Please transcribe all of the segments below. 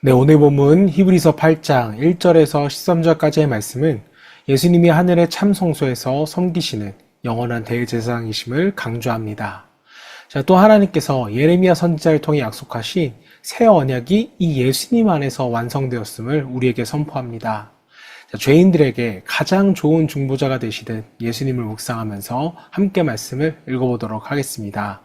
네, 오늘 본문 히브리서 8장 1절에서 13절까지의 말씀은 예수님이 하늘의 참 성소에서 섬기시는 영원한 대제사장이심을 강조합니다. 자, 또 하나님께서 예레미야 선지자를 통해 약속하신 새 언약이 이 예수님 안에서 완성되었음을 우리에게 선포합니다. 자, 죄인들에게 가장 좋은 중보자가 되시는 예수님을 묵상하면서 함께 말씀을 읽어보도록 하겠습니다.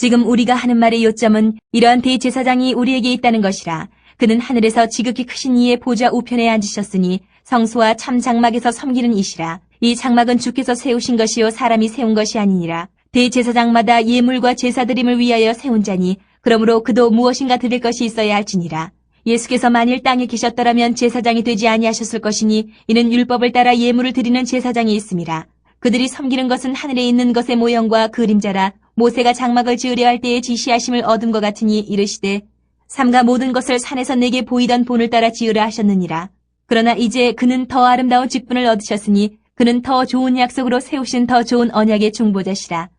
지금 우리가 하는 말의 요점은 이러한 대제사장이 우리에게 있다는 것이라. 그는 하늘에서 지극히 크신 이의 보좌 우편에 앉으셨으니 성소와 참 장막에서 섬기는 이시라. 이 장막은 주께서 세우신 것이요 사람이 세운 것이 아니니라. 대제사장마다 예물과 제사드림을 위하여 세운 자니 그러므로 그도 무엇인가 드릴 것이 있어야 할지니라. 예수께서 만일 땅에 계셨더라면 제사장이 되지 아니하셨을 것이니 이는 율법을 따라 예물을 드리는 제사장이 있음이라. 그들이 섬기는 것은 하늘에 있는 것의 모형과 그림자라. 모세가 장막을 지으려 할 때에 지시하심을 얻은 것 같으니 이르시되 삼가 모든 것을 산에서 내게 보이던 본을 따라 지으라 하셨느니라. 그러나 이제 그는 더 아름다운 직분을 얻으셨으니 그는 더 좋은 약속으로 세우신 더 좋은 언약의 중보자시라.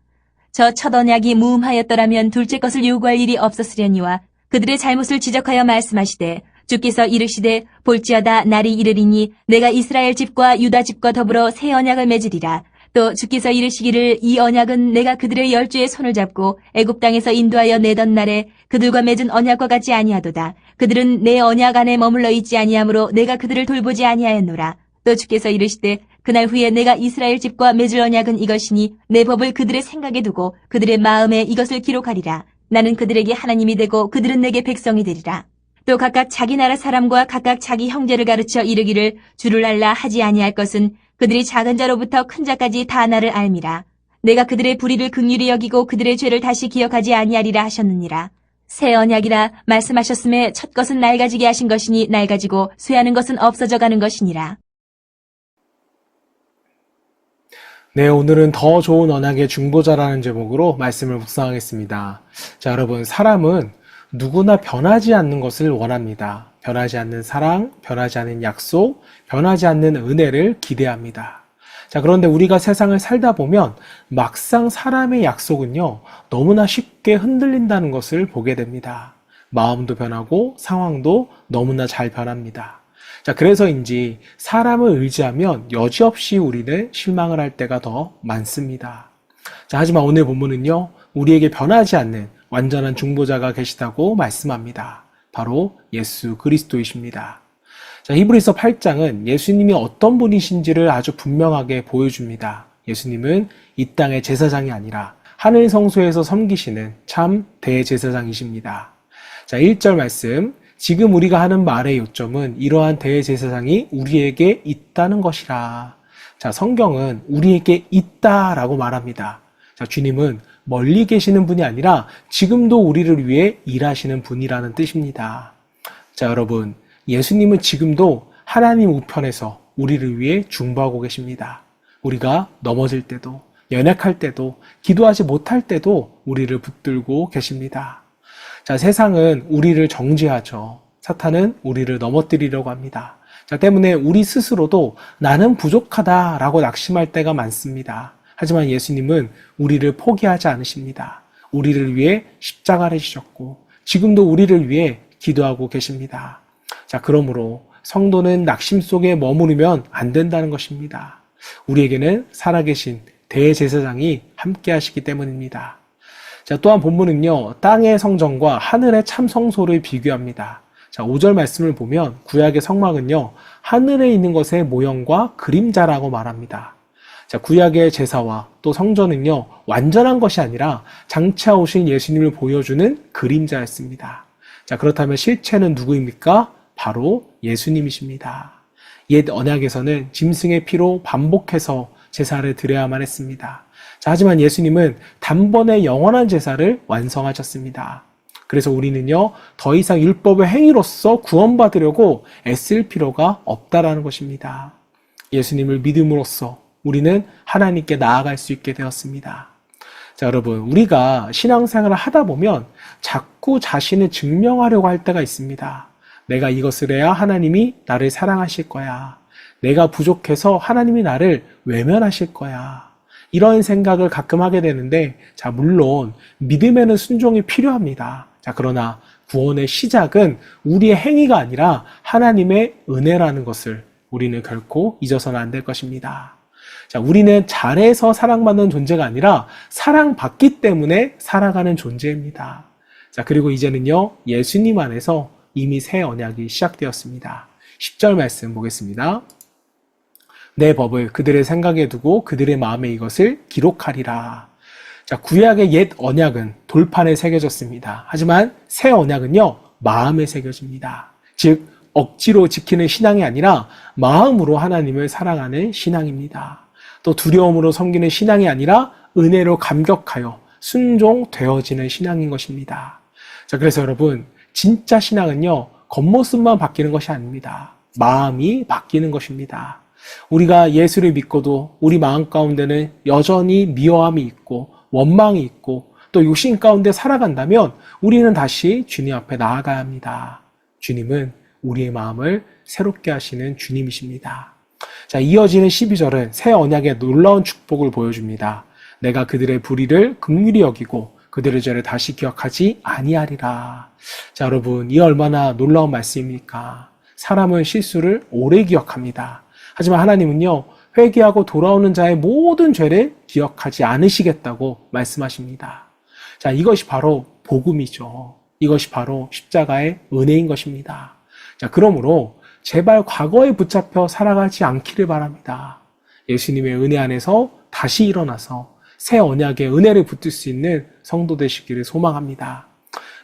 저 첫 언약이 무음하였더라면 둘째 것을 요구할 일이 없었으려니와 그들의 잘못을 지적하여 말씀하시되 주께서 이르시되 볼지어다 날이 이르리니 내가 이스라엘 집과 유다 집과 더불어 새 언약을 맺으리라. 또 주께서 이르시기를 이 언약은 내가 그들의 열주의 손을 잡고 애굽 땅에서 인도하여 내던 날에 그들과 맺은 언약과 같지 아니하도다. 그들은 내 언약 안에 머물러 있지 아니하므로 내가 그들을 돌보지 아니하였노라. 또 주께서 이르시되 그날 후에 내가 이스라엘 집과 맺을 언약은 이것이니 내 법을 그들의 생각에 두고 그들의 마음에 이것을 기록하리라. 나는 그들에게 하나님이 되고 그들은 내게 백성이 되리라. 또 각각 자기 나라 사람과 각각 자기 형제를 가르쳐 이르기를 주를 알라 하지 아니할 것은 그들이 작은 자로부터 큰 자까지 다 나를 알미라. 내가 그들의 불의를 긍휼히 여기고 그들의 죄를 다시 기억하지 아니하리라 하셨느니라. 새 언약이라 말씀하셨음에 첫 것은 낡아지게 하신 것이니 낡아지고 쇠하는 것은 없어져 가는 것이니라. 네, 오늘은 더 좋은 언약의 중보자라는 제목으로 말씀을 묵상하겠습니다. 자, 여러분, 사람은 누구나 변하지 않는 것을 원합니다. 변하지 않는 사랑, 변하지 않는 약속, 변하지 않는 은혜를 기대합니다. 자, 그런데 우리가 세상을 살다 보면 막상 사람의 약속은요, 너무나 쉽게 흔들린다는 것을 보게 됩니다. 마음도 변하고 상황도 너무나 잘 변합니다. 자, 그래서인지 사람을 의지하면 여지없이 우리는 실망을 할 때가 더 많습니다. 자, 하지만 오늘 본문은요, 우리에게 변하지 않는 완전한 중보자가 계시다고 말씀합니다. 바로 예수 그리스도이십니다. 자, 히브리서 8장은 예수님이 어떤 분이신지를 아주 분명하게 보여줍니다. 예수님은 이 땅의 제사장이 아니라 하늘 성소에서 섬기시는 참 대제사장이십니다. 자, 1절 말씀. 지금 우리가 하는 말의 요점은 이러한 대제사장이 우리에게 있다는 것이라. 자, 성경은 우리에게 있다라고 말합니다. 자, 주님은 멀리 계시는 분이 아니라 지금도 우리를 위해 일하시는 분이라는 뜻입니다. 자, 여러분, 예수님은 지금도 하나님 우편에서 우리를 위해 중보하고 계십니다. 우리가 넘어질 때도, 연약할 때도, 기도하지 못할 때도 우리를 붙들고 계십니다. 자, 세상은 우리를 정죄하죠. 사탄은 우리를 넘어뜨리려고 합니다. 자, 때문에 우리 스스로도 나는 부족하다라고 낙심할 때가 많습니다. 하지만 예수님은 우리를 포기하지 않으십니다. 우리를 위해 십자가를 지셨고 지금도 우리를 위해 기도하고 계십니다. 자, 그러므로 성도는 낙심 속에 머무르면 안 된다는 것입니다. 우리에게는 살아계신 대제사장이 함께 하시기 때문입니다. 자, 또한 본문은요, 땅의 성전과 하늘의 참 성소를 비교합니다. 자, 5절 말씀을 보면 구약의 성막은요, 하늘에 있는 것의 모형과 그림자라고 말합니다. 자, 구약의 제사와 또 성전은요, 완전한 것이 아니라 장차 오신 예수님을 보여주는 그림자였습니다. 자, 그렇다면 실체는 누구입니까? 바로 예수님이십니다. 옛 언약에서는 짐승의 피로 반복해서 제사를 드려야만 했습니다. 자, 하지만 예수님은 단번에 영원한 제사를 완성하셨습니다. 그래서 우리는요, 더 이상 율법의 행위로서 구원받으려고 애쓸 필요가 없다라는 것입니다. 예수님을 믿음으로써 우리는 하나님께 나아갈 수 있게 되었습니다. 자, 여러분, 우리가 신앙생활을 하다 보면 자꾸 자신을 증명하려고 할 때가 있습니다. 내가 이것을 해야 하나님이 나를 사랑하실 거야. 내가 부족해서 하나님이 나를 외면하실 거야. 이런 생각을 가끔 하게 되는데, 자, 물론 믿음에는 순종이 필요합니다. 자, 그러나 구원의 시작은 우리의 행위가 아니라 하나님의 은혜라는 것을 우리는 결코 잊어서는 안 될 것입니다. 자, 우리는 잘해서 사랑받는 존재가 아니라 사랑받기 때문에 살아가는 존재입니다. 자, 그리고 이제는요, 예수님 안에서 이미 새 언약이 시작되었습니다. 10절 말씀 보겠습니다. 내 법을 그들의 생각에 두고 그들의 마음에 이것을 기록하리라. 자, 구약의 옛 언약은 돌판에 새겨졌습니다. 하지만 새 언약은요, 마음에 새겨집니다. 즉, 억지로 지키는 신앙이 아니라 마음으로 하나님을 사랑하는 신앙입니다. 또 두려움으로 섬기는 신앙이 아니라 은혜로 감격하여 순종되어지는 신앙인 것입니다. 자, 그래서 여러분, 진짜 신앙은요, 겉모습만 바뀌는 것이 아닙니다. 마음이 바뀌는 것입니다. 우리가 예수를 믿고도 우리 마음 가운데는 여전히 미워함이 있고 원망이 있고 또 욕심 가운데 살아간다면 우리는 다시 주님 앞에 나아가야 합니다. 주님은 우리의 마음을 새롭게 하시는 주님이십니다. 자, 이어지는 12절은 새 언약의 놀라운 축복을 보여줍니다. 내가 그들의 불의를 긍휼히 여기고 그들의 죄를 다시 기억하지 아니하리라. 자, 여러분, 이 얼마나 놀라운 말씀입니까? 사람은 실수를 오래 기억합니다. 하지만 하나님은요, 회개하고 돌아오는 자의 모든 죄를 기억하지 않으시겠다고 말씀하십니다. 자, 이것이 바로 복음이죠. 이것이 바로 십자가의 은혜인 것입니다. 자, 그러므로 제발 과거에 붙잡혀 살아가지 않기를 바랍니다. 예수님의 은혜 안에서 다시 일어나서 새 언약의 은혜를 붙들 수 있는 성도 되시기를 소망합니다.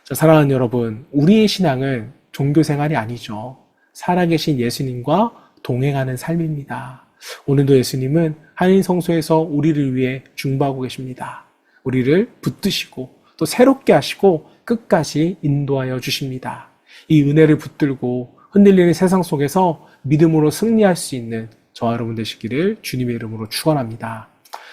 자, 사랑하는 여러분, 우리의 신앙은 종교생활이 아니죠. 살아계신 예수님과 동행하는 삶입니다. 오늘도 예수님은 한인 성소에서 우리를 위해 중보하고 계십니다. 우리를 붙드시고 또 새롭게 하시고 끝까지 인도하여 주십니다. 이 은혜를 붙들고 흔들리는 세상 속에서 믿음으로 승리할 수 있는 저와 여러분 되시기를 주님의 이름으로 축원합니다.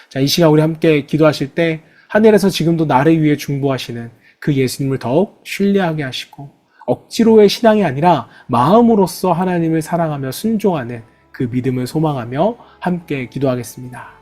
자, 이 시간 우리 함께 기도하실 때 하늘에서 지금도 나를 위해 중보하시는 그 예수님을 더욱 신뢰하게 하시고 억지로의 신앙이 아니라 마음으로써 하나님을 사랑하며 순종하는 그 믿음을 소망하며 함께 기도하겠습니다.